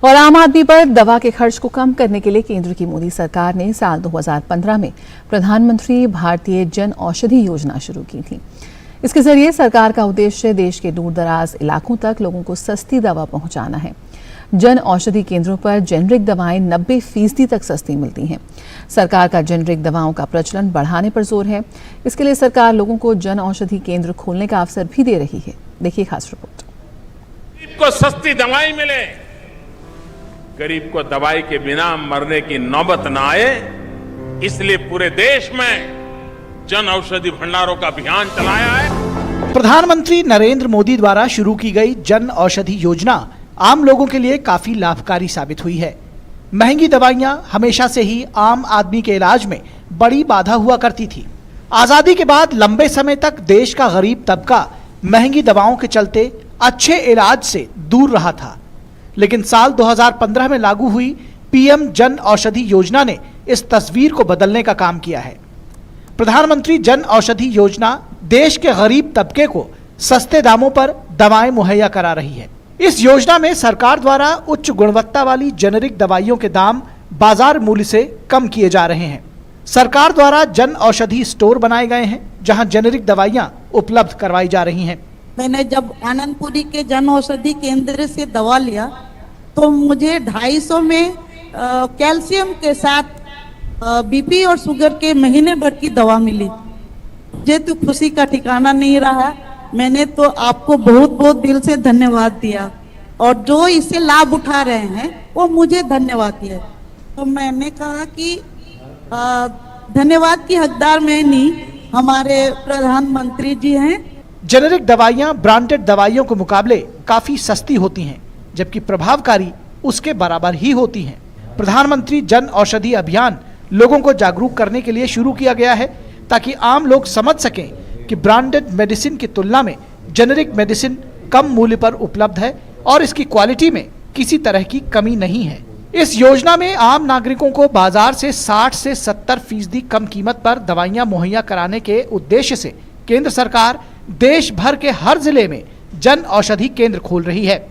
और आम आदमी पर दवा के खर्च को कम करने के लिए केंद्र की मोदी सरकार ने साल 2015 में प्रधानमंत्री भारतीय जन औषधि योजना शुरू की थी। इसके जरिए सरकार का उद्देश्य देश के दूर दराज इलाकों तक लोगों को सस्ती दवा पहुंचाना है। जन औषधि केंद्रों पर जेनरिक दवाएं 90% तक सस्ती मिलती हैं। सरकार का जेनरिक दवाओं का प्रचलन बढ़ाने पर जोर है। इसके लिए सरकार लोगों को जन औषधि केंद्र खोलने का अवसर भी दे रही है। देखिए खास रिपोर्ट। गरीब को सस्ती दवाई मिले, गरीब को दवाई के बिना मरने की नौबत न आए, इसलिए पूरे देश में जन औषधि भंडारों का अभियान चलाया है। प्रधानमंत्री नरेंद्र मोदी द्वारा शुरू की गई जन औषधि योजना आम लोगों के लिए काफी लाभकारी साबित हुई है। महंगी दवाइयां हमेशा से ही आम आदमी के इलाज में बड़ी बाधा हुआ करती थी। आजादी के बाद लंबे समय तक देश का गरीब तबका महंगी दवाओं के चलते अच्छे इलाज से दूर रहा था, लेकिन साल 2015 में लागू हुई पीएम जन औषधि योजना ने इस तस्वीर को बदलने का काम किया है। प्रधानमंत्री जन औषधि योजना देश के गरीब तबके को सस्ते दामों पर दवाएं मुहैया करा रही है। इस योजना में सरकार द्वारा उच्च गुणवत्ता वाली जेनेरिक दवाइयों के दाम बाजार मूल्य से कम किए जा रहे हैं। सरकार द्वारा जन औषधि स्टोर बनाए गए हैं, जहां जेनेरिक दवाइयां उपलब्ध करवाई जा रही हैं। मैंने जब आनंदपुरी के जन औषधि केंद्र से दवा लिया तो मुझे 250 में कैल्शियम के साथ बीपी और शुगर के महीने भर की दवा मिली। मुझे तो खुशी का ठिकाना नहीं रहा। मैंने तो आपको बहुत बहुत दिल से धन्यवाद दिया और जो इससे लाभ उठा रहे हैं वो मुझे धन्यवाद दिया। तो मैंने कहा कि धन्यवाद की हकदार मैं नहीं, हमारे प्रधानमंत्री जी हैं। जेनेरिक दवाइयां ब्रांडेड दवाइयों के मुकाबले काफी सस्ती होती हैं, जबकि प्रभावकारी उसके बराबर ही होती हैं। प्रधानमंत्री जन औषधि अभियान लोगों को जागरूक करने के लिए शुरू किया गया है, ताकि आम लोग समझ सकें कि ब्रांडेड मेडिसिन की तुलना में जेनेरिक मेडिसिन कम मूल्य पर उपलब्ध है और इसकी क्वालिटी में किसी तरह की कमी नहीं है। इस योजना में आम नागरिकों को बाजार से 60 से 70% कम कीमत पर दवाइयां मुहैया कराने के उद्देश्य से केंद्र सरकार देश भर के हर जिले में जन औषधि केंद्र खोल रही है।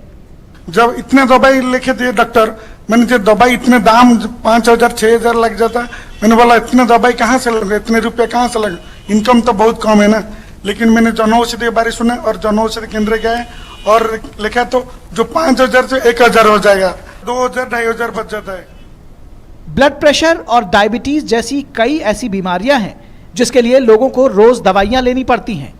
जब इतने दवाई लिखे दिए डॉक्टर, मैंने जो दवाई इतने दाम 5,000 6,000 लग जाता, मैंने बोला इतने दवाई कहाँ से लगे, इतने रुपए कहाँ से लगे, इनकम तो बहुत कम है ना। लेकिन मैंने जन औषधि के बारे सुना और जन औषधि केंद्र गए और लिखा तो जो 5,000 से 1,000 हो जाएगा, 2,000 2,500 बच जाता है। ब्लड प्रेशर और डायबिटीज जैसी कई ऐसी बीमारियां हैं जिसके लिए लोगों को रोज दवाइयां लेनी पड़ती हैं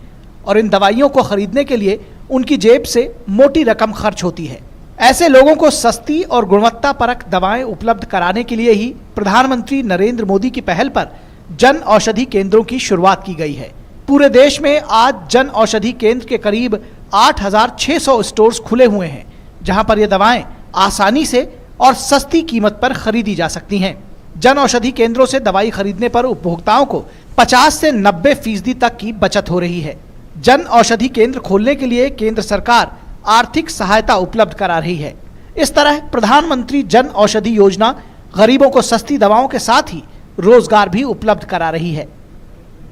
और इन दवाइयों को खरीदने के लिए उनकी जेब से मोटी रकम खर्च होती है। ऐसे लोगों को सस्ती और गुणवत्ता परक दवाएं उपलब्ध कराने के लिए ही प्रधानमंत्री नरेंद्र मोदी की पहल पर जन औषधि केंद्रों की शुरुआत की गई है। पूरे देश में आज जन औषधि केंद्र के करीब 8,600 स्टोर्स खुले हुए हैं, जहां पर ये दवाएं आसानी से और सस्ती कीमत पर खरीदी जा सकती हैं। जन औषधि केंद्रों से दवाई खरीदने पर उपभोक्ताओं को 50 से 90% तक की बचत हो रही है। जन औषधि केंद्र खोलने के लिए केंद्र सरकार आर्थिक सहायता उपलब्ध करा रही है। इस तरह प्रधानमंत्री जन औषधि योजना गरीबों को सस्ती दवाओं के साथ ही रोजगार भी उपलब्ध करा रही है।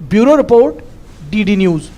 Bureau report, DD news.